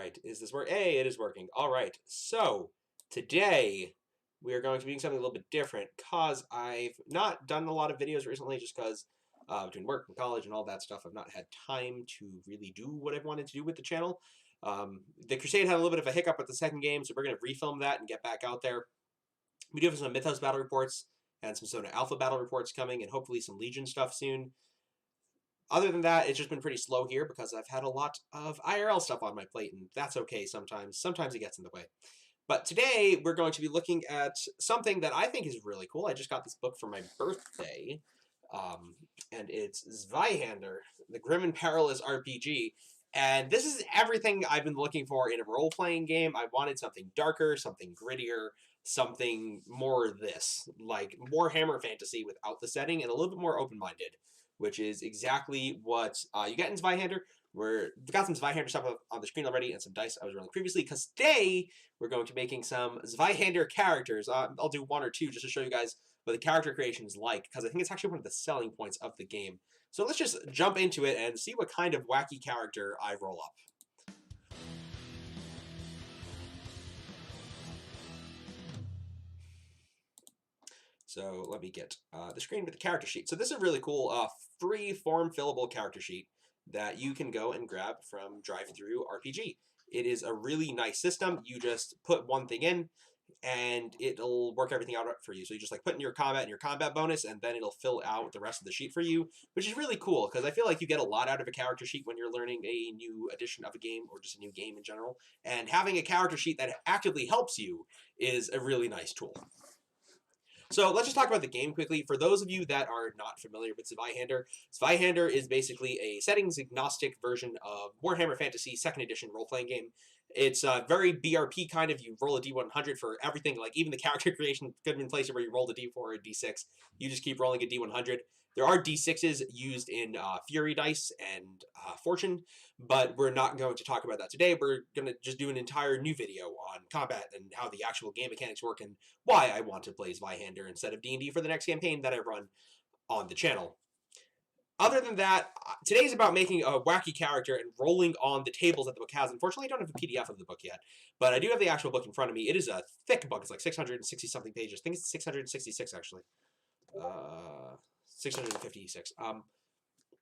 right, is this work? Hey, it is working. All right, so today we are going to be doing something a little bit different because I've not done a lot of videos recently just because between work and college and all that stuff, I've not had time to really do what I've wanted to do with the channel. The Crusade had a little bit of a hiccup with the second game, so we're going to refilm that and get back out there. We do have some Mythos battle reports and some Sona Alpha battle reports coming, and hopefully some Legion stuff soon. Other than that, it's just been pretty slow here because I've had a lot of IRL stuff on my plate, and that's okay sometimes. Sometimes it gets in the way. But today, we're going to be looking at something that I think is really cool. I just got this book for my birthday, and it's Zweihander, the Grim and Perilous RPG. And this is everything I've been looking for in a role-playing game. I wanted something darker, something grittier, something more this, like Warhammer fantasy without the setting, and a little bit more open-minded, which is exactly what you get in Zweihander. We've got some Zweihander stuff on the screen already and some dice I was rolling previously, because today we're going to be making some Zweihander characters. I'll do one or two just to show you guys what the character creation is like, because I think it's actually one of the selling points of the game. So let's just jump into it and see what kind of wacky character I roll up. So let me get the screen with the character sheet. So this is a really cool free form fillable character sheet that you can go and grab from Drive-Thru RPG. It is a really nice system. You just put one thing in and it'll work everything out for you. So you just like put in your combat and your combat bonus, and then it'll fill out the rest of the sheet for you, which is really cool because I feel like you get a lot out of a character sheet when you're learning a new edition of a game or just a new game in general. And having a character sheet that actively helps you is a really nice tool. So let's just talk about the game quickly. For those of you that are not familiar with Zweihander, Zweihander is basically a settings-agnostic version of Warhammer Fantasy 2nd Edition role-playing game. It's very BRP kind of. You roll a D100 for everything, like even the character creation could have been placed where you rolled a D4 or a D6. You just keep rolling a D100. There are D6s used in Fury Dice and Fortune, but we're not going to talk about that today. We're going to just do an entire new video on combat and how the actual game mechanics work and why I want to play Zweihander instead of D&D for the next campaign that I run on the channel. Other than that, today's about making a wacky character and rolling on the tables that the book has. Unfortunately, I don't have a PDF of the book yet, but I do have the actual book in front of me. It is a thick book. It's like 660-something pages. I think it's 666, actually. 656.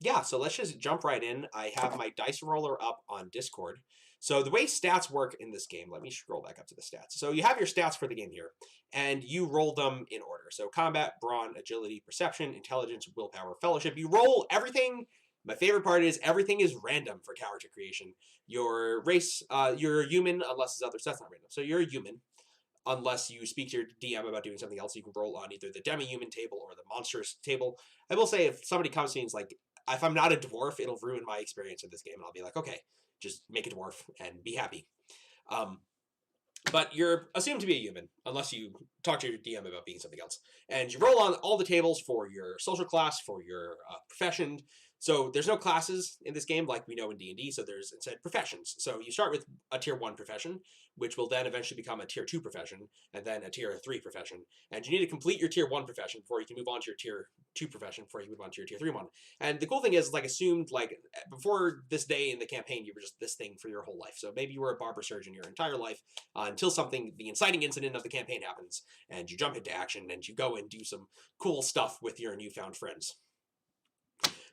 Yeah, so let's just jump right in. I have my dice roller up on Discord. So the way stats work in this game, let me scroll back up to the stats. So you have your stats for the game here, and you roll them in order. So combat, brawn, agility, perception, intelligence, willpower, fellowship. You roll everything. My favorite part is everything is random for character creation. Your race, you're a human, unless it's other stats not random. So you're a human. Unless you speak to your DM about doing something else, you can roll on either the demi-human table or the monstrous table. I will say, if somebody comes to me and is like, if I'm not a dwarf, it'll ruin my experience of this game, and I'll be like, okay, just make a dwarf and be happy. But you're assumed to be a human, unless you talk to your DM about being something else. And you roll on all the tables for your social class, for your profession. So there's no classes in this game like we know in D&D, so there's instead professions. So you start with a tier 1 profession, which will then eventually become a tier 2 profession, and then a tier 3 profession. And you need to complete your tier 1 profession before you can move on to your tier 2 profession, before you move on to your tier 3 one. And the cool thing is, like, assumed, like, before this day in the campaign, you were just this thing for your whole life. So maybe you were a barber surgeon your entire life, until the inciting incident of the campaign happens, and you jump into action, and you go and do some cool stuff with your newfound friends.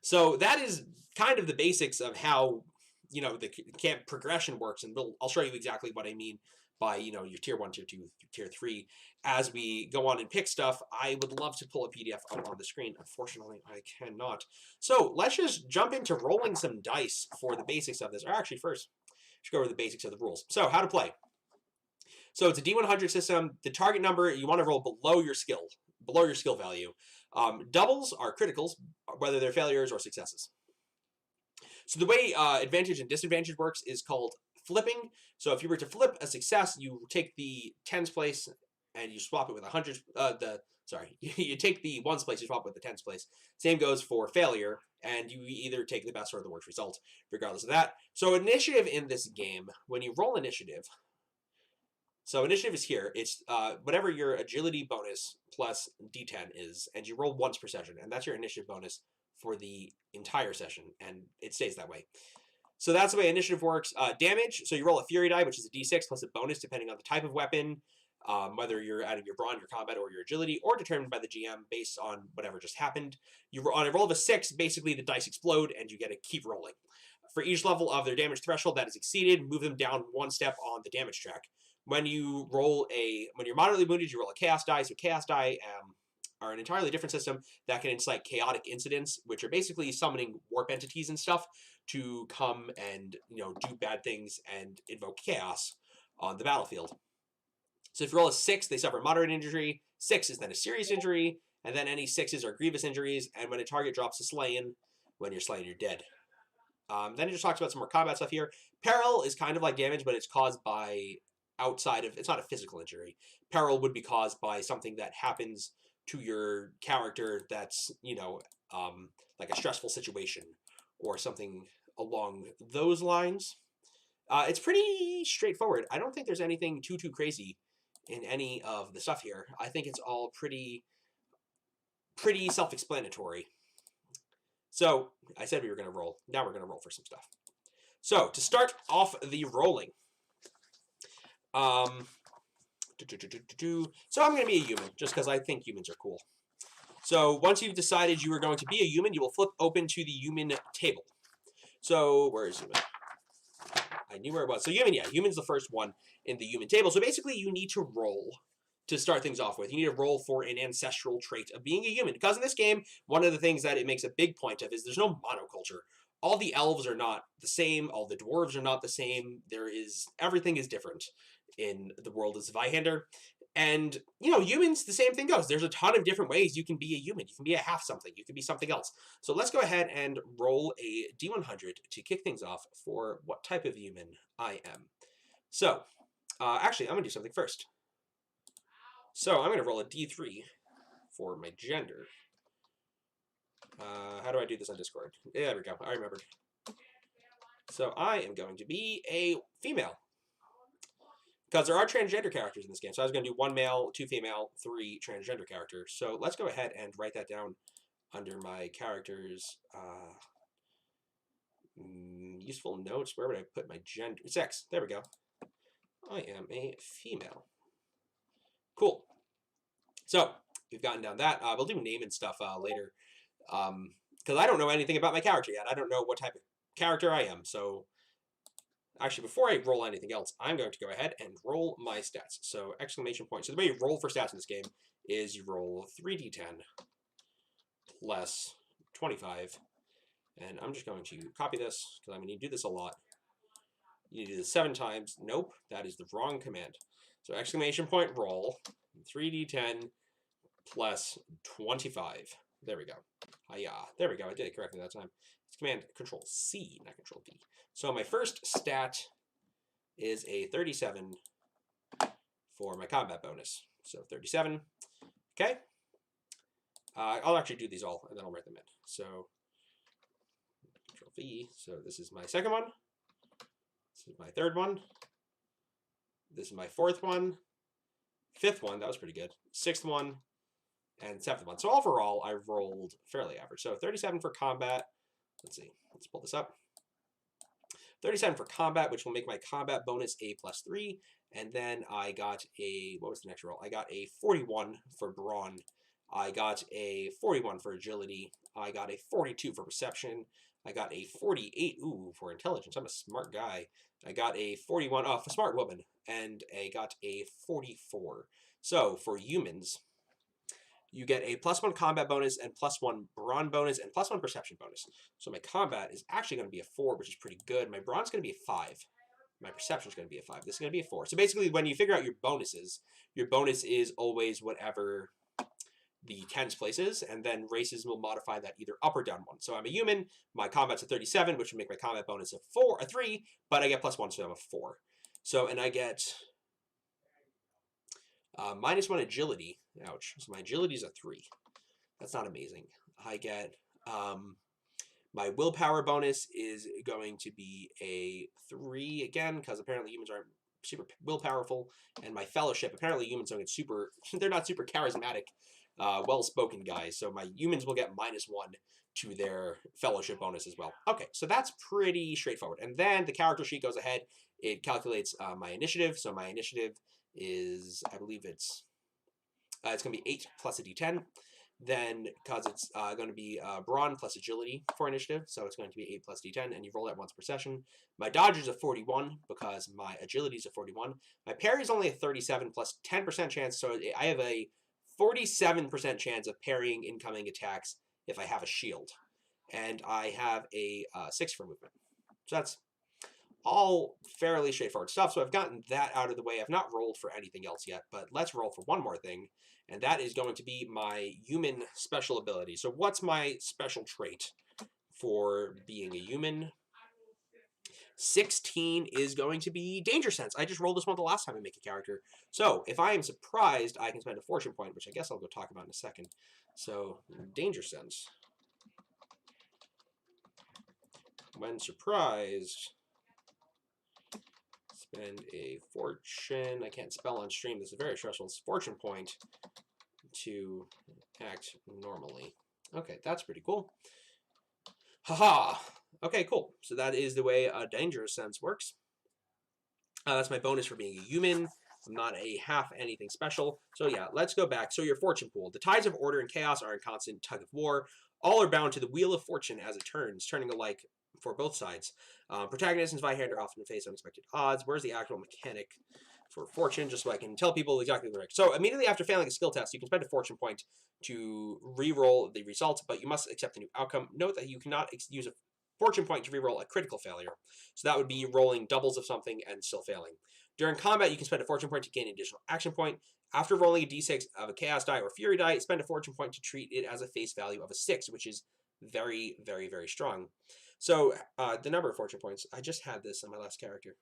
So that is kind of the basics of how, the camp progression works, and I'll show you exactly what I mean by, your tier 1, tier 2, tier 3. As we go on and pick stuff, I would love to pull a PDF up on the screen. Unfortunately, I cannot. So let's just jump into rolling some dice for the basics of this. Or actually, first, let's go over the basics of the rules. So, how to play. So it's a D100 system. The target number, you want to roll below your skill value. Doubles are criticals, whether they're failures or successes. So the way advantage and disadvantage works is called flipping. So if you were to flip a success, you take the tens place and you swap it with 100. You take the ones place, you swap it with the tens place. Same goes for failure, and you either take the best or the worst result, regardless of that. So initiative in this game, when you roll initiative. So initiative is here. It's whatever your agility bonus plus D10 is, and you roll once per session, and that's your initiative bonus for the entire session, and it stays that way. So that's the way initiative works. Damage, so you roll a fury die, which is a d6 plus a bonus depending on the type of weapon, whether you're out of your brawn, your combat, or your agility, or determined by the GM based on whatever just happened. On a roll of a 6, basically the dice explode and you get to keep rolling. For each level of their damage threshold that is exceeded, move them down 1 step on the damage track. When you're moderately wounded, you roll a chaos die. So chaos die are an entirely different system that can incite chaotic incidents, which are basically summoning warp entities and stuff to come and do bad things and invoke chaos on the battlefield. So if you roll a 6, they suffer moderate injury. 6 is then a serious injury, and then any 6s are grievous injuries. And when a target drops to slain, when you're slain, you're dead. Then it just talks about some more combat stuff here. Peril is kind of like damage, but it's caused by it's not a physical injury. Peril would be caused by something that happens to your character that's, like a stressful situation or something along those lines. It's pretty straightforward. I don't think there's anything too crazy in any of the stuff here. I think it's all pretty self-explanatory. So I said we were going to roll. Now we're going to roll for some stuff. So to start off the rolling, so I'm going to be a human just because I think humans are cool. So once you've decided you are going to be a human, you will flip open to the human table. So where is human? I knew where it was. So human's the first one in the human table. So basically you need to roll to start things off with. You need to roll for an ancestral trait of being a human. Because in this game, one of the things that it makes a big point of is there's no monoculture. All the elves are not the same. All the dwarves are not the same. Everything is different in the world of Zweihander. And, humans, the same thing goes. There's a ton of different ways you can be a human. You can be a half something. You can be something else. So let's go ahead and roll a D100 to kick things off for what type of human I am. So, actually, I'm going to do something first. So I'm going to roll a D3 for my gender. How do I do this on Discord? Yeah, there we go. I remembered. So I am going to be a female. Because there are transgender characters in this game. So I was going to do 1 male, 2 female, 3 transgender characters. So let's go ahead and write that down under my characters. Useful notes. Where would I put my gender? Sex. There we go. I am a female. Cool. So we've gotten down that. We'll do name and stuff later. Because I don't know anything about my character yet. I don't know what type of character I am. So actually, before I roll anything else, I'm going to go ahead and roll my stats. So exclamation point. So the way you roll for stats in this game is you roll 3d10 plus 25. And I'm just going to copy this because I'm going to do this a lot. You do this 7 times. Nope, that is the wrong command. So exclamation point roll 3d10 plus 25. There we go. Hiya. There we go. I did it correctly that time. It's Command Control C, not Control V. So my first stat is a 37 for my combat bonus. So 37. Okay. I'll actually do these all, and then I'll write them in. So Control V. So this is my second one. This is my third one. This is my fourth one. Fifth one. That was pretty good. Sixth one. And 7th one. So overall, I rolled fairly average. So 37 for combat. Let's see. Let's pull this up. 37 for combat, which will make my combat bonus a +3. And then I got a, what was the next roll? I got a 41 for brawn. I got a 41 for agility. I got a 42 for perception. I got a 48, for intelligence. I'm a smart guy. I got a 41, for smart woman. And I got a 44. So for humans, you get a +1 combat bonus and +1 brawn bonus and +1 perception bonus. So my combat is actually going to be a 4, which is pretty good. My brawn's going to be a 5. My perception's going to be a 5. This is going to be a 4. So basically, when you figure out your bonuses, your bonus is always whatever the tens place is, and then races will modify that either up or down 1. So I'm a human. My combat's a 37, which would make my combat bonus a 3, but I get +1, so I'm a 4. So, and I get -1 agility. Ouch. So my agility is a 3. That's not amazing. I get my willpower bonus is going to be a 3 again, because apparently humans aren't super willpowerful. And my fellowship, apparently humans don't get super, they're not super charismatic. well-spoken guys. So my humans will get -1 to their fellowship bonus as well. Okay, so that's pretty straightforward. And then the character sheet goes ahead. It calculates my initiative. So my initiative is, I believe it's going to be 8 plus a d10. Then, because it's going to be brawn plus agility for initiative, so it's going to be 8 plus d10, and you roll that once per session. My dodge is a 41 because my agility is a 41. My parry is only a 37 plus 10% chance, so I have a 47% chance of parrying incoming attacks if I have a shield. And I have a 6 for movement. So that's all fairly straightforward stuff. So I've gotten that out of the way. I've not rolled for anything else yet, but let's roll for one more thing, and that is going to be my human special ability. So what's my special trait for being a human? 16 is going to be Danger Sense. I just rolled this one the last time I make a character. So if I am surprised, I can spend a fortune point, which I guess I'll go talk about in a second. So Danger Sense. When surprised, spend a fortune. I can't spell on stream. This is very stressful. It's fortune point to act normally. Okay, that's pretty cool. Haha. Okay, cool. So that is the way a dangerous sense works. That's my bonus for being a human. I'm not a half anything special. So yeah, let's go back. So your fortune pool. The tides of order and chaos are in constant tug of war. All are bound to the wheel of fortune as it turns, turning alike for both sides. Protagonists and Zweihander often face unexpected odds. Where's the actual mechanic for fortune? Just so I can tell people exactly the correct. So immediately after failing a skill test, you can spend a fortune point to re-roll the results, but you must accept the new outcome. Note that you cannot use a fortune point to re-roll a critical failure. So that would be rolling doubles of something and still failing. During combat, you can spend a fortune point to gain an additional action point. After rolling a d6 of a chaos die or fury die, spend a fortune point to treat it as a face value of a 6, which is very, very, very strong. So the number of fortune points, I just had this on my last character.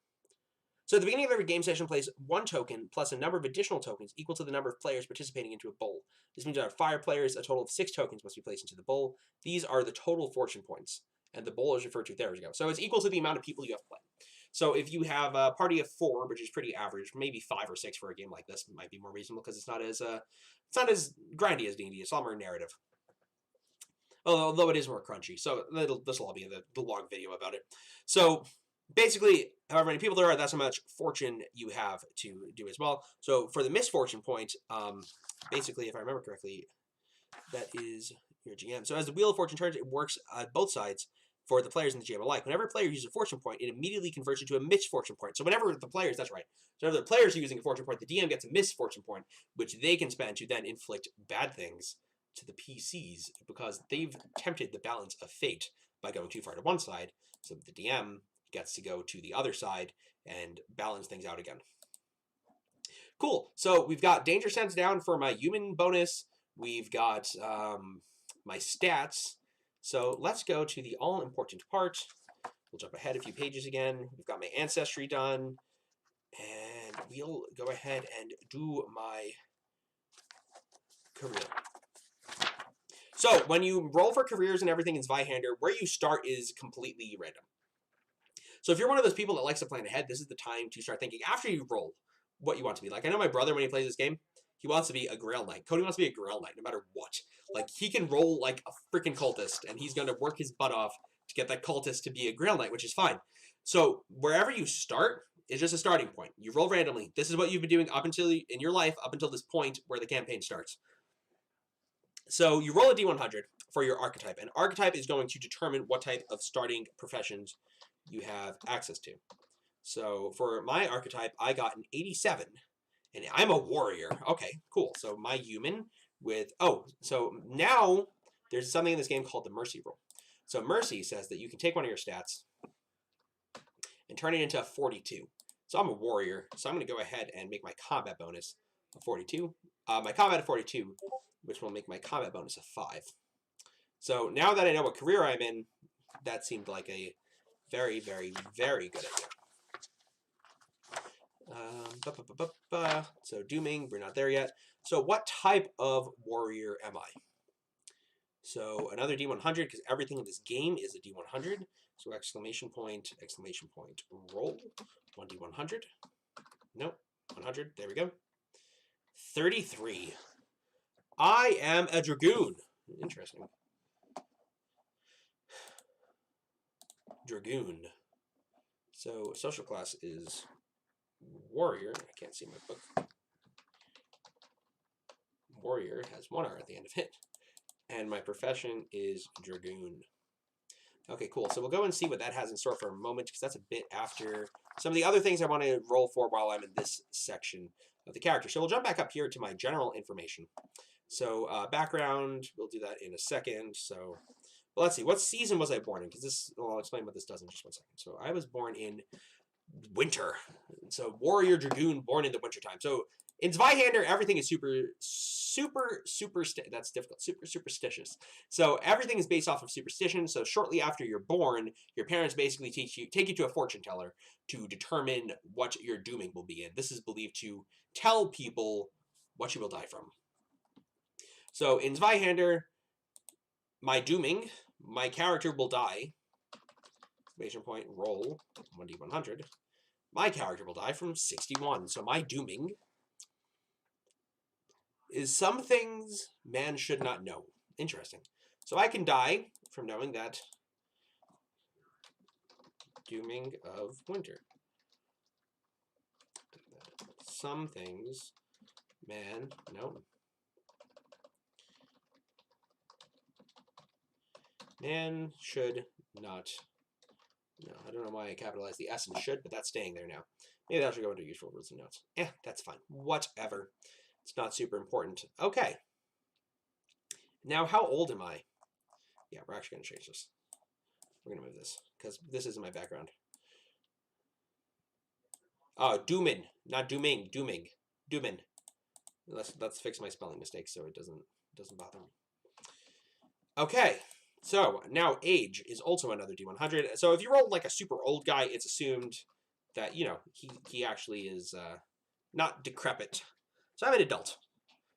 So at the beginning of every game session, place 1 token plus a number of additional tokens equal to the number of players participating into a bowl. This means that 5 players, a total of 6 tokens must be placed into the bowl. These are the total fortune points, and the bowl is referred to, there we go. So it's equal to the amount of people you have played. So if you have a party of 4, which is pretty average, maybe 5 or 6 for a game like this might be more reasonable because it's not as grindy as D&D. It's all more narrative. Although it is more crunchy, so this will all be in the long video about it. So basically, however many people there are, that's how much fortune you have to do as well. So for the misfortune point, basically, if I remember correctly, that is your GM. So as the Wheel of Fortune turns, it works on both sides for the players and the GM alike. Whenever a player uses a fortune point, it immediately converts it to a misfortune point. So whenever the players, that's right, so whenever the players are using a fortune point, the DM gets a misfortune point, which they can spend to then inflict bad things to the PCs because they've tempted the balance of fate by going too far to one side, so the DM gets to go to the other side and balance things out again. Cool. So we've got Danger Sense down for my human bonus. We've got my stats. So let's go to the all-important part. We'll jump ahead a few pages again. We've got my ancestry done. And we'll go ahead and do my career. So when you roll for careers and everything in Zweihander, where you start is completely random. So if you're one of those people that likes to plan ahead, this is the time to start thinking after you roll what you want to be. Like I know my brother, when he plays this game, he wants to be a Grail Knight. Cody wants to be a Grail Knight no matter what. Like he can roll like a freaking cultist and he's going to work his butt off to get that cultist to be a Grail Knight, which is fine. So wherever you start is just a starting point. You roll randomly. This is what you've been doing up until in your life, up until this point where the campaign starts. So you roll a d100 for your archetype, and archetype is going to determine what type of starting professions you have access to. So for my archetype, I got an 87, and I'm a warrior. Okay, cool. So my human with, so now there's something in this game called the Mercy rule. So Mercy says that you can take one of your stats and turn it into a 42. So I'm a warrior, so I'm going to go ahead and make my combat bonus a 42. My combat of 42, which will make my combat bonus a 5. So now that I know what career I'm in, that seemed like a very, very, very good idea. So dooming, we're not there yet. So what type of warrior am I? So another D100, because everything in this game is a D100. So exclamation point, roll. 1D100. Nope, 100, there we go. 33. I am a dragoon. Interesting. Dragoon. So social class is warrior. I can't see my book. Warrior has 1 R at the end of it. And my profession is dragoon. Okay, cool. So we'll go and see what that has in store for a moment, because that's a bit after some of the other things I want to roll for while I'm in this section of the character. So we'll jump back up here to my general information. So background, we'll do that in a second. So well, let's see, what season was I born in? Because this, well, I'll explain what this does in just 1 second. So I was born in winter. So warrior dragoon, born in the wintertime. So in Zweihander, everything is that's difficult, super superstitious. So everything is based off of superstition. So shortly after you're born, your parents basically take you to a fortune teller to determine what your dooming will be in. This is believed to tell people what you will die from. So in Zweihander, my dooming, my character will die. Exclamation point, roll 1d100. My character will die from 61. So my dooming is some things man should not know. Interesting. So I can die from knowing that dooming of winter. Some things man, no. Man should not. No, I don't know why I capitalized the S and should, but that's staying there now. Maybe that should go into useful words and notes. That's fine. Whatever. It's not super important. Okay. Now, how old am I? Yeah, we're actually going to change this. We're going to move this, because this isn't my background. Doomin, not dooming, dooming. Doomin. Let's fix my spelling mistakes so it doesn't bother me. Okay. So now age is also another D100. So if you roll like a super old guy, it's assumed that, you know, he actually is not decrepit. So I'm an adult.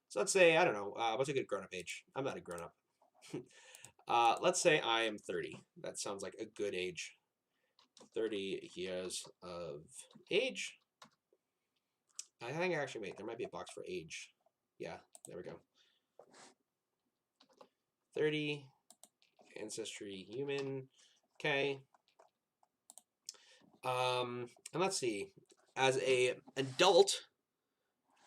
So let's say, I don't know, what's a good grown-up age? I'm not a grown-up. Let's say I am 30. That sounds like a good age. 30 years of age. I think actually, wait, there might be a box for age. Yeah, there we go. 30, ancestry, human. Okay. And let's see. As a adult,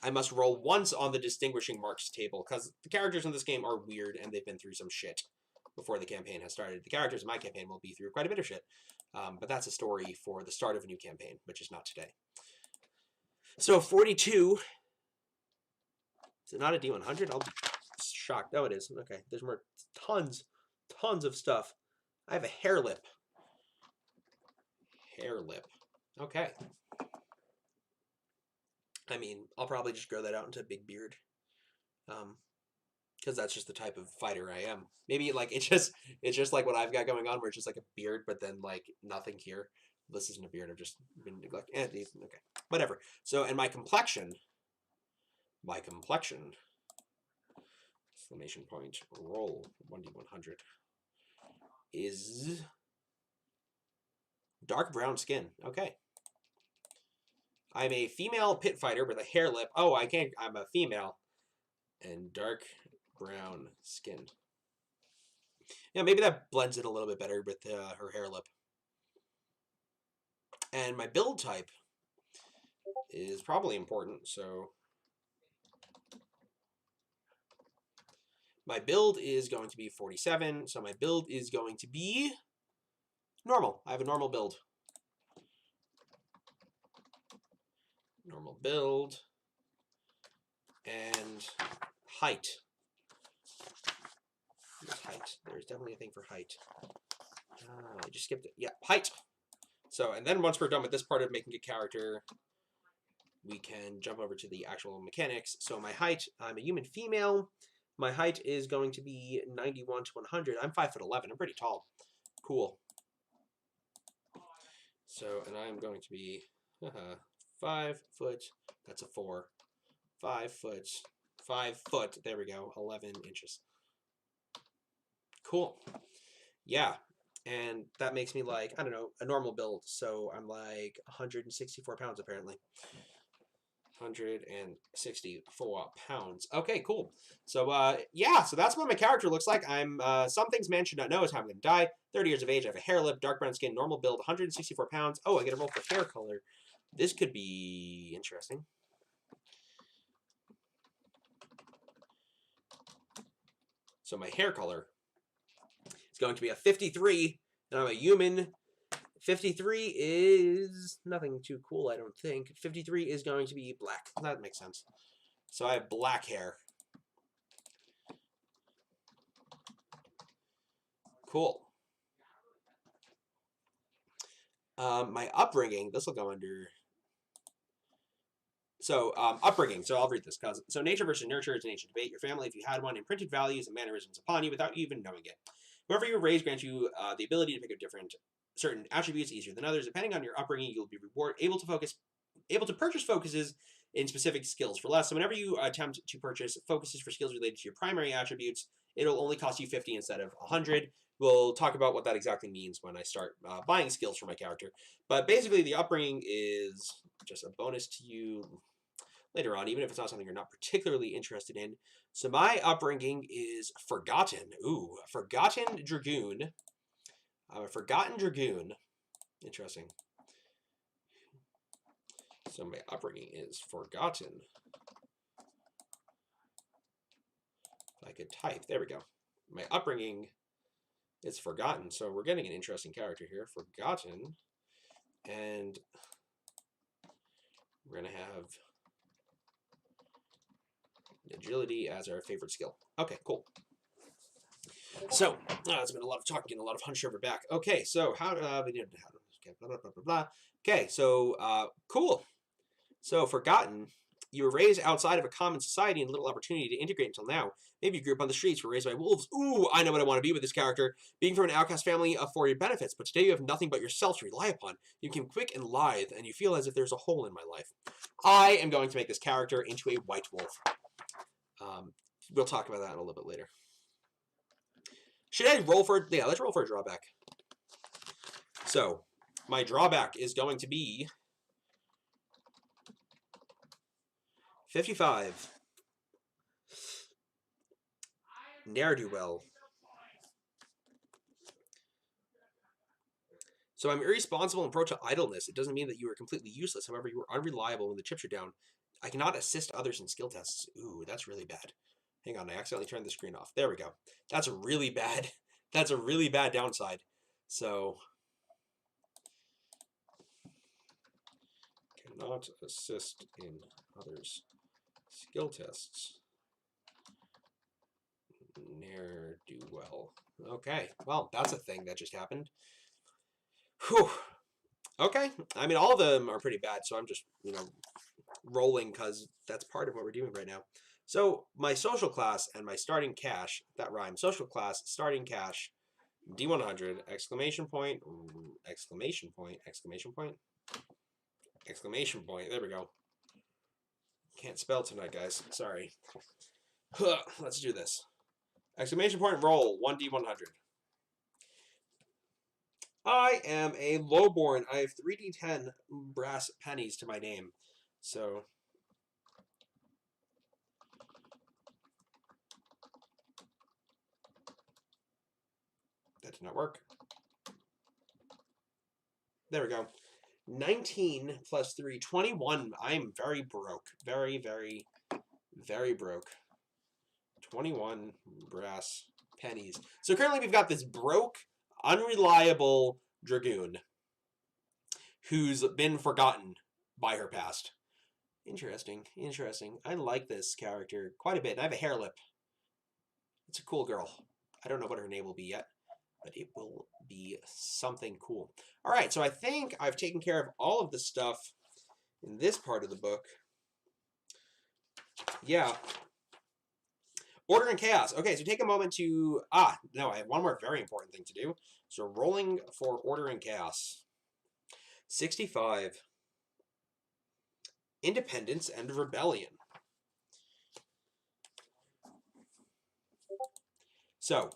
I must roll once on the distinguishing marks table, because the characters in this game are weird and they've been through some shit before the campaign has started. The characters in my campaign will be through quite a bit of shit. But that's a story for the start of a new campaign, which is not today. So 42. Is it not a D100? I'll be shocked. Oh, it is. Okay, there's more. Tons of stuff. I have a hair lip. Hair lip. Okay. I mean, I'll probably just grow that out into a big beard. Because that's just the type of fighter I am. Maybe like it's just like what I've got going on, where it's just like a beard, but then like nothing here. This isn't a beard. I've just been neglecting. Okay, whatever. So, and my complexion. Exclamation point. Roll 1d100 is dark brown skin. Okay. I'm a female pit fighter with a hair lip. Oh, I can't. I'm a female and dark brown skin. Yeah, maybe that blends it a little bit better with her hair lip. And my build type is probably important, so my build is going to be 47, so my build is going to be normal. I have a normal build. Normal build. And height. Height. There's definitely a thing for height. I just skipped it. Yeah, height. So, and then once we're done with this part of making a character, we can jump over to the actual mechanics. So my height, I'm a human female. My height is going to be 91 to 100. I'm 5'11". I'm pretty tall. Cool. So, and I'm going to be 5 foot. That's a 4. 5 foot. 5 foot. There we go. 11 inches. Cool. Yeah. And that makes me like, I don't know, a normal build. So I'm like 164 pounds apparently. 164 pounds. Okay, cool. So, yeah, so that's what my character looks like. I'm, some things man should not know is how I'm going to die. 30 years of age, I have a hair lip, dark brown skin, normal build, 164 pounds. Oh, I get a roll for hair color. This could be interesting. So my hair color is going to be a 53, and I'm a human. 53 is nothing too cool, I don't think. 53 is going to be black. That makes sense. So I have black hair. Cool. My upbringing, this will go under... So, upbringing. So I'll read this. So nature versus nurture is an ancient debate. Your family, if you had one, imprinted values and mannerisms upon you without you even knowing it. Whoever you were raised grants you the ability to pick up certain attributes easier than others. Depending on your upbringing, you'll be able to purchase focuses in specific skills for less. So whenever you attempt to purchase focuses for skills related to your primary attributes, it'll only cost you 50 instead of 100. We'll talk about what that exactly means when I start buying skills for my character. But basically, the upbringing is just a bonus to you later on, even if it's not something you're not particularly interested in. So my upbringing is Forgotten. Ooh, Forgotten Dragoon. I'm a Forgotten Dragoon. Interesting. So my upbringing is Forgotten. If I could type. There we go. My upbringing is Forgotten. So we're getting an interesting character here. Forgotten. And we're going to have agility as our favorite skill. Okay, cool. So, it's been a lot of talking, a lot of hunch over back. Okay, so okay, so cool. So Forgotten, you were raised outside of a common society and little opportunity to integrate until now. Maybe you grew up on the streets, were raised by wolves. Ooh, I know what I want to be with this character. Being from an outcast family afforded benefits, but today you have nothing but yourself to rely upon. You became quick and lithe, and you feel as if there's a hole in my life. I am going to make this character into a white wolf. We'll talk about that in a little bit later. Should I roll for... Yeah, let's roll for a drawback. So, my drawback is going to be 55. Ne'er-do-well. So I'm irresponsible and prone to idleness. It doesn't mean that you are completely useless. However, you are unreliable when the chips are down. I cannot assist others in skill tests. Ooh, that's really bad. Hang on, I accidentally turned the screen off. There we go. That's really bad. That's a really bad downside. So, cannot assist in others' skill tests. Ne'er-do-well. Okay, well, that's a thing that just happened. Whew. Okay, I mean, all of them are pretty bad, so I'm just, rolling because that's part of what we're doing right now. So my social class and my starting cash, that rhymes. Social class, starting cash, D100, exclamation point, exclamation point, exclamation point, exclamation point. There we go. Can't spell tonight, guys. Sorry. Let's do this. Exclamation point, roll, 1D100. I am a lowborn. I have 3D10 brass pennies to my name. So that did not work. There we go. 19 plus 3, 21. I am very broke. Very, very, very broke. 21 brass pennies. So currently we've got this broke, unreliable dragoon who's been forgotten by her past. Interesting, interesting. I like this character quite a bit. And I have a hair lip. It's a cool girl. I don't know what her name will be yet, but it will be something cool. All right, so I think I've taken care of all of the stuff in this part of the book. Yeah. Order and chaos. Okay, so take a moment to... no, I have one more very important thing to do. So rolling for order and chaos. 65. Independence and rebellion. So,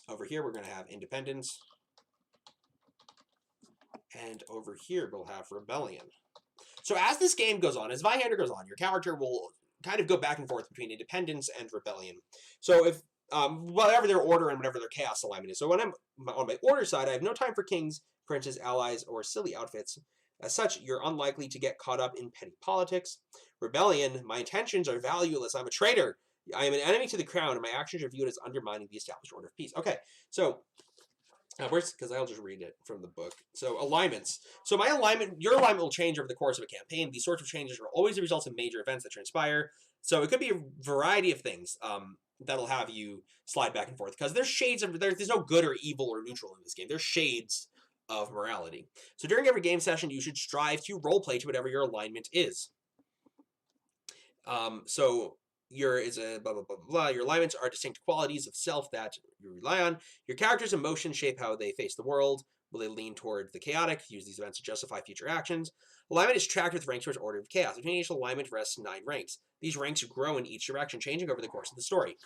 over here we're going to have independence. And over here we'll have rebellion. So as this game goes on, as Zweihander goes on, your character will kind of go back and forth between independence and rebellion. So if whatever their order and whatever their chaos alignment is. So when I'm on my order side, I have no time for kings, princes, allies, or silly outfits. As such, you're unlikely to get caught up in petty politics. Rebellion, my intentions are valueless. I'm a traitor. I am an enemy to the crown, and my actions are viewed as undermining the established order of peace. Okay, so because I'll just read it from the book. So alignments. So my alignment, your alignment will change over the course of a campaign. These sorts of changes are always the result of major events that transpire. So it could be a variety of things that'll have you slide back and forth, because there's shades of there's no good or evil or neutral in this game. There's shades of morality. So during every game session, you should strive to roleplay to whatever your alignment is. So your blah blah blah blah. Your alignments are distinct qualities of self that you rely on. Your character's emotions shape how they face the world. Will they lean toward the chaotic? Use these events to justify future actions. Alignment is tracked with ranks towards order of chaos. Between each alignment rests 9 ranks. These ranks grow in each direction, changing over the course of the story.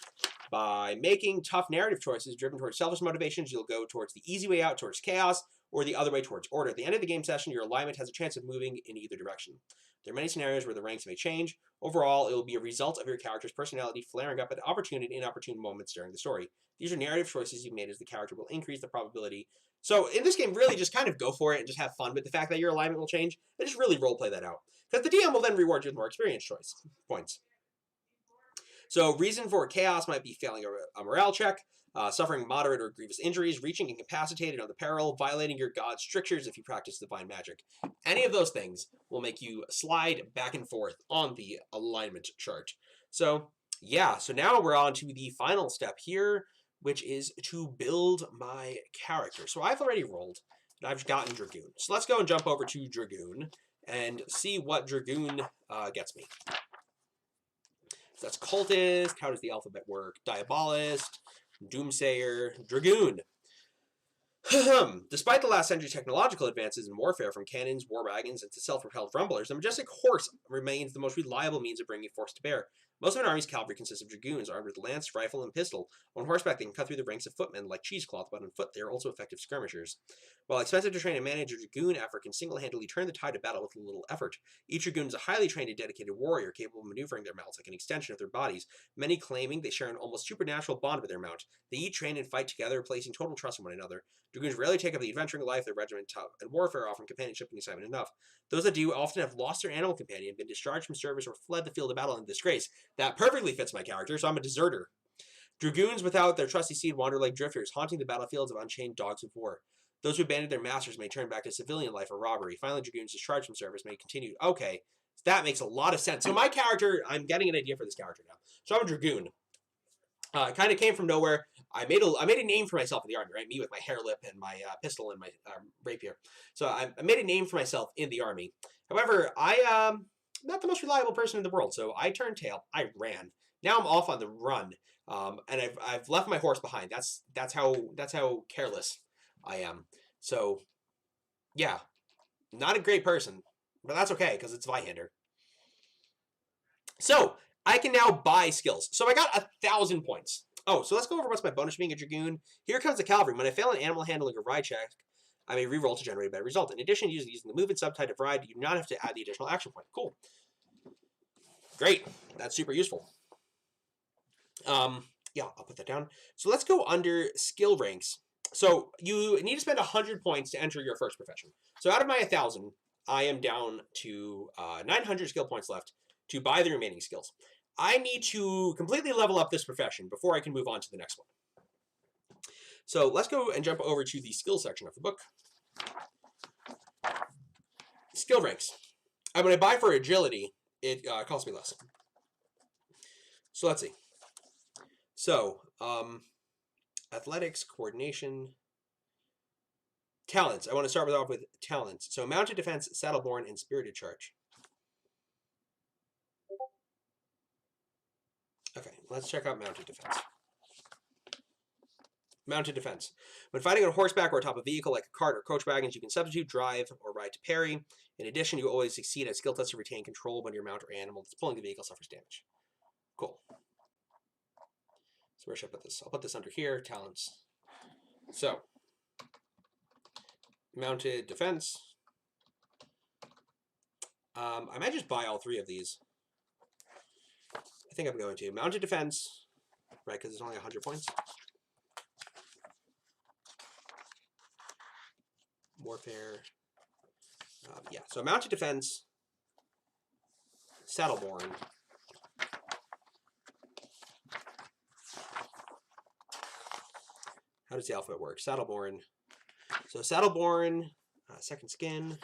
By making tough narrative choices driven towards selfish motivations, you'll go towards the easy way out, towards chaos, or the other way towards order. At the end of the game session, your alignment has a chance of moving in either direction. There are many scenarios where the ranks may change. Overall, it will be a result of your character's personality flaring up at opportune and inopportune moments during the story. These are narrative choices you've made as the character will increase the probability. So in this game, really just kind of go for it and just have fun with the fact that your alignment will change, and just really roleplay that out. Because the DM will then reward you with more experience choice points. So reason for chaos might be failing a morale check, suffering moderate or grievous injuries, reaching incapacitated on the peril, violating your god's strictures if you practice divine magic. Any of those things will make you slide back and forth on the alignment chart. So yeah, so now we're on to the final step here, which is to build my character. So I've already rolled, and I've gotten Dragoon. So let's go and jump over to Dragoon and see what Dragoon gets me. So that's Cultist. How does the alphabet work? Diabolist, Doomsayer, Dragoon. Despite the last century's technological advances in warfare, from cannons, war wagons, and to self-propelled rumblers, the majestic horse remains the most reliable means of bringing force to bear. Most of an army's cavalry consists of dragoons armed with lance, rifle, and pistol. On horseback, they can cut through the ranks of footmen like cheesecloth, but on foot, they are also effective skirmishers. While expensive to train and manage, a dragoon effort can single-handedly turn the tide of battle with little effort. Each dragoon is a highly trained and dedicated warrior, capable of maneuvering their mounts like an extension of their bodies, many claiming they share an almost supernatural bond with their mount. They eat, train, and fight together, placing total trust in one another. Dragoons rarely take up the adventuring life, their regiment and warfare offering companionship and excitement enough. Those that do often have lost their animal companion, been discharged from service, or fled the field of battle in disgrace. That perfectly fits my character, so I'm a deserter. Dragoons without their trusty steed wander like drifters, haunting the battlefields of unchained dogs of war. Those who abandoned their masters may turn back to civilian life or robbery. Finally, dragoons discharged from service may continue. Okay, that makes a lot of sense. So my character, I'm getting an idea for this character now. So I'm a dragoon. It kind of came from nowhere. I made a name for myself in the army, right? Me with my hair lip and my pistol and my rapier. So I made a name for myself in the army. However, I'm not the most reliable person in the world, so I turned tail. I ran. Now I'm off on the run, and I've left my horse behind. That's how careless I am. So yeah, not a great person, but that's okay because it's Zweihander. So I can now buy skills. So I got 1,000 points. Oh, so let's go over what's my bonus for being a dragoon. Here comes the cavalry. When I fail an animal handling or ride check, I may reroll to generate a better result. In addition to using the movement subtype of ride, you do not have to add the additional action point. Cool. Great. That's super useful. Yeah, I'll put that down. So let's go under skill ranks. So you need to spend 100 points to enter your first profession. So out of my 1,000, I am down to 900 skill points left to buy the remaining skills. I need to completely level up this profession before I can move on to the next one. So let's go and jump over to the skill section of the book. Skill ranks. When I buy for agility, it costs me less. So let's see. So, athletics, coordination, talents. I want to start off with talents. So mounted defense, saddleborne, and spirited charge. Okay, let's check out mounted defense. Mounted defense. When fighting on horseback or atop a vehicle like a cart or coach wagons, you can substitute, drive, or ride to parry. In addition, you always succeed at skill tests to retain control when your mount or animal that's pulling the vehicle suffers damage. Cool. So where should I put this? I'll put this under here, talents. So, mounted defense. I might just buy all 3 of these. I think I'm going to. Mounted defense, right, because it's only 100 points. Warfare. Yeah, so mounted defense, Saddleborn. How does the alphabet work? Saddleborn. So Saddleborn, second skin.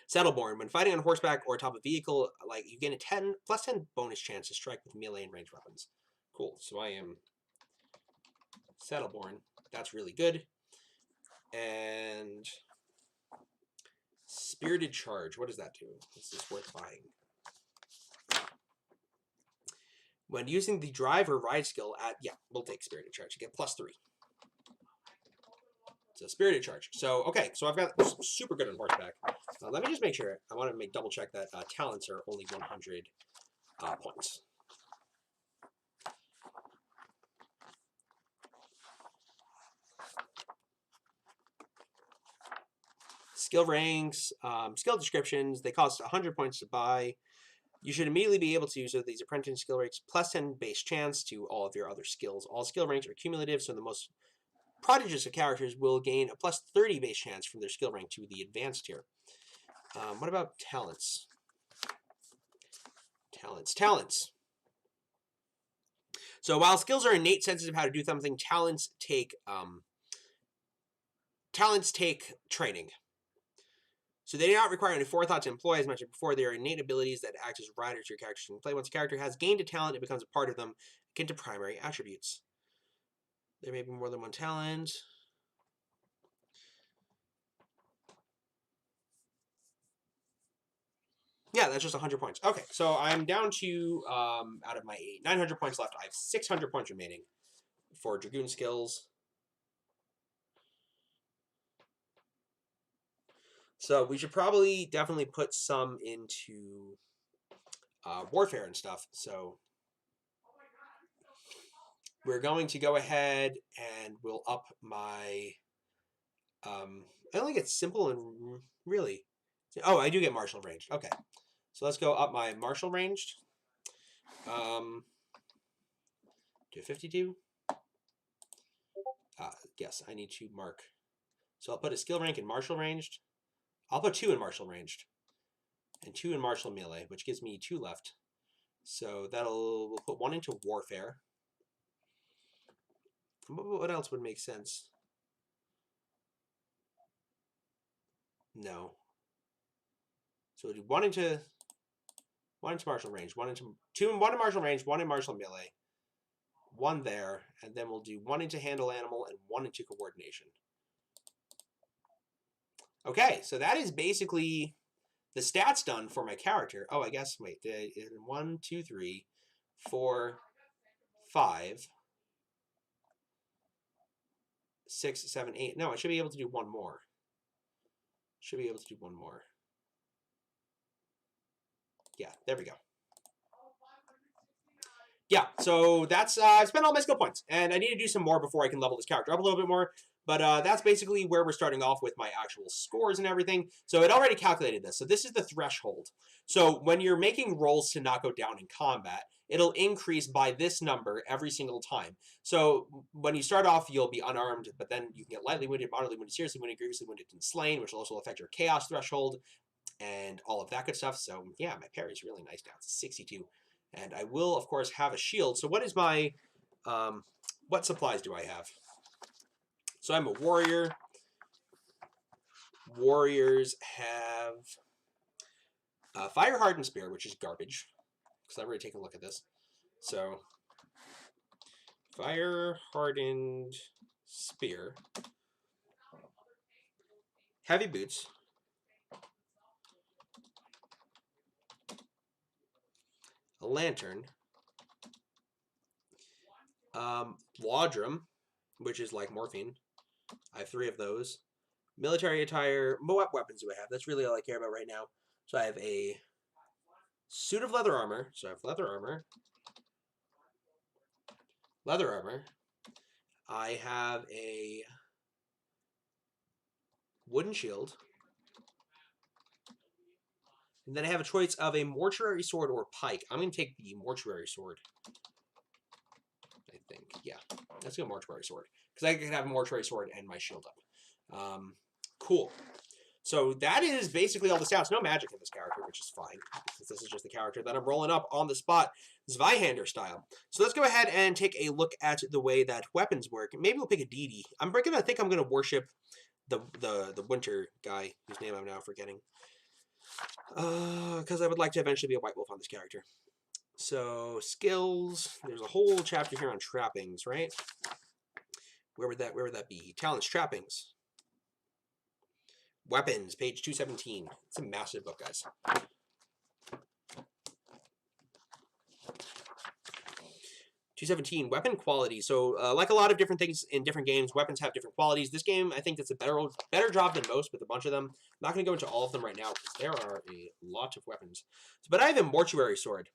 Saddleborn. When fighting on horseback or atop a vehicle, like you gain a +10 bonus chance to strike with melee and ranged weapons. Cool. So I am Saddleborn. That's really good. And Spirited Charge. What does that do? Is this worth buying? When using the drive or ride skill yeah, we'll take Spirited Charge. You get +3. So Spirited Charge. So, okay, so I've got super good on horseback. Let me just make sure. I want to double check that talents are only 100 points. Skill ranks, skill descriptions, they cost 100 points to buy. You should immediately be able to use these apprentice skill ranks +10 base chance to all of your other skills. All skill ranks are cumulative, so the most prodigious of characters will gain a +30 base chance from their skill rank to the advanced tier. What about talents? Talents. So while skills are innate senses of how to do something, talents take training. So they do not require any forethought to employ. As mentioned before, they are innate abilities that act as riders your character can play. Once a character has gained a talent, it becomes a part of them, akin to primary attributes. There may be more than one talent. Yeah, that's just 100 points. Okay, so I'm down to, out of my 900 points left, I have 600 points remaining for Dragoon skills. So we should probably definitely put some into warfare and stuff. So we're going to go ahead and we'll up my... I only get simple and really... Oh, I do get martial ranged. Okay. So let's go up my martial ranged. Do 52. Yes, I need to mark. So I'll put a skill rank in martial ranged. I'll put 2 in martial ranged. And 2 in martial melee, which gives me 2 left. So we'll put 1 into warfare. What else would make sense? No. So we'll do 1 into martial range, 1 in martial range, 1 in martial melee, 1 there, and then we'll do 1 into handle animal and 1 into coordination. Okay, so that is basically the stats done for my character. Oh, I guess, wait, 1, 2, 3, 4, 5, 6, 7, 8. No, I should be able to do 1 more. Should be able to do 1 more. Yeah, there we go. Yeah, so that's, I spent all my skill points, and I need to do some more before I can level this character up a little bit more, but that's basically where we're starting off with my actual scores and everything. So it already calculated this. So this is the threshold. So when you're making rolls to not go down in combat, it'll increase by this number every single time. So when you start off, you'll be unarmed, but then you can get lightly wounded, moderately wounded, seriously wounded, grievously wounded, and slain, which will also affect your chaos threshold and all of that good stuff. So yeah, my parry is really nice now. It's 62. And I will, of course, have a shield. So what is my, what supplies do I have? So I'm a warrior. Warriors have Fire Hardened Spear, which is garbage, because I've already taken a look at this. So Fire Hardened Spear. Heavy Boots. A Lantern. Laudrum, which is like morphine. I have 3 of those. Military attire. What weapons do I have? That's really all I care about right now. So I have a suit of leather armor. So I have leather armor. Leather armor. I have a wooden shield. And then I have a choice of a mortuary sword or pike. I'm going to take the mortuary sword. I think, yeah. Let's go mortuary sword. Because I can have a mortuary sword and my shield up. Cool. So that is basically all the stats. No magic in this character, which is fine. Since this is just the character that I'm rolling up on the spot, Zweihander style. So let's go ahead and take a look at the way that weapons work. Maybe we'll pick a deity. I think I'm going to worship the winter guy, whose name I'm now forgetting. Because I would like to eventually be a white wolf on this character. So skills, there's a whole chapter here on trappings, right? Where would that be? Talents, trappings. Weapons, page 217. It's a massive book, guys. 217, weapon quality. So like a lot of different things in different games, weapons have different qualities. This game, I think that's a better job than most with a bunch of them. I'm not going to go into all of them right now because there are a lot of weapons. But I have a mortuary sword.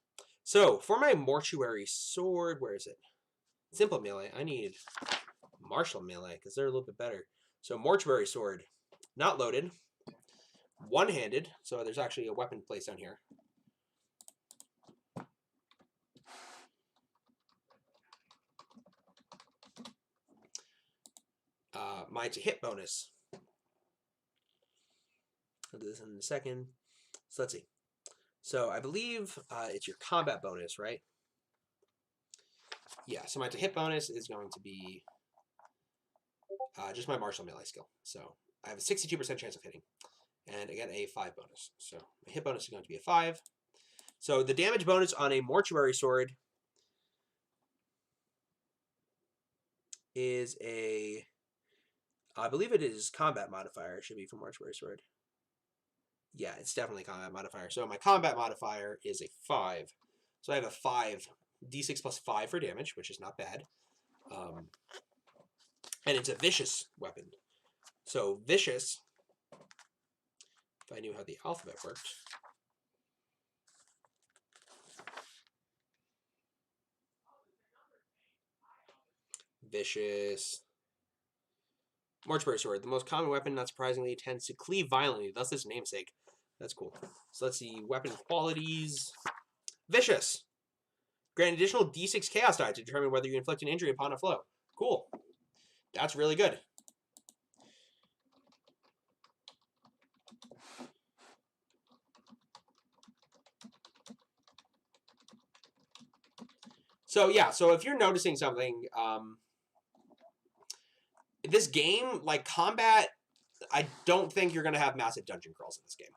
So for my mortuary sword, where is it? Simple melee. I need martial melee because they're a little bit better. So mortuary sword, not loaded, one-handed. So there's actually a weapon placed down here. My hit bonus. I'll do this in a second. So let's see. So I believe it's your combat bonus, right? Yeah, so my hit bonus is going to be just my martial melee skill. So I have a 62% chance of hitting. And I get a 5 bonus. So my hit bonus is going to be a 5. So the damage bonus on a mortuary sword is a... I believe it is combat modifier. It should be for mortuary sword. Yeah, it's definitely combat modifier. So my combat modifier is a 5. So I have a 5, d6 plus 5 for damage, which is not bad. And it's a vicious weapon. So vicious, if I knew how the alphabet worked. Vicious. Mortuary sword, the most common weapon, not surprisingly, tends to cleave violently, thus its namesake. That's cool. So let's see, weapon qualities. Vicious. Grant additional d6 chaos die to determine whether you inflict an injury upon a foe. Cool. That's really good. So yeah, so if you're noticing something, this game, like combat, I don't think you're going to have massive dungeon crawls in this game.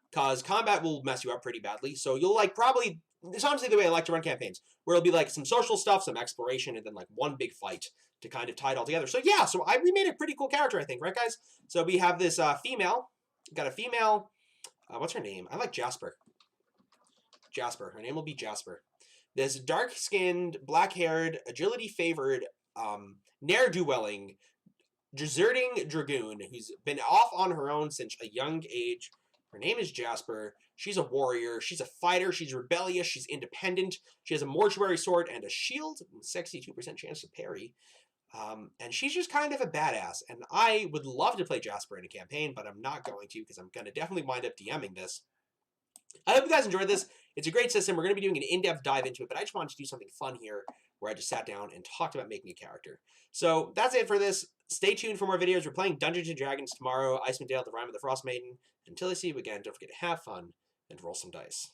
Because combat will mess you up pretty badly. So you'll like probably, it's honestly the way I like to run campaigns, where it'll be like some social stuff, some exploration, and then like one big fight to kind of tie it all together. So yeah, so we made a pretty cool character, I think, right guys? So we have this female, got a female, what's her name? I like Jasper. Jasper, her name will be Jasper. This dark-skinned, black-haired, agility-favored, ne'er-do-welling, deserting dragoon who's been off on her own since a young age. Her name is Jasper. She's a warrior. She's a fighter. She's rebellious. She's independent. She has a mortuary sword and a shield. 62% chance to parry. And she's just kind of a badass. And I would love to play Jasper in a campaign, but I'm not going to because I'm going to definitely wind up DMing this. I hope you guys enjoyed this. It's a great system. We're going to be doing an in-depth dive into it, but I just wanted to do something fun here where I just sat down and talked about making a character. So that's it for this. Stay tuned for more videos. We're playing Dungeons & Dragons tomorrow, Icewind Dale, The Rime of the Frost Maiden. Until I see you again, don't forget to have fun and roll some dice.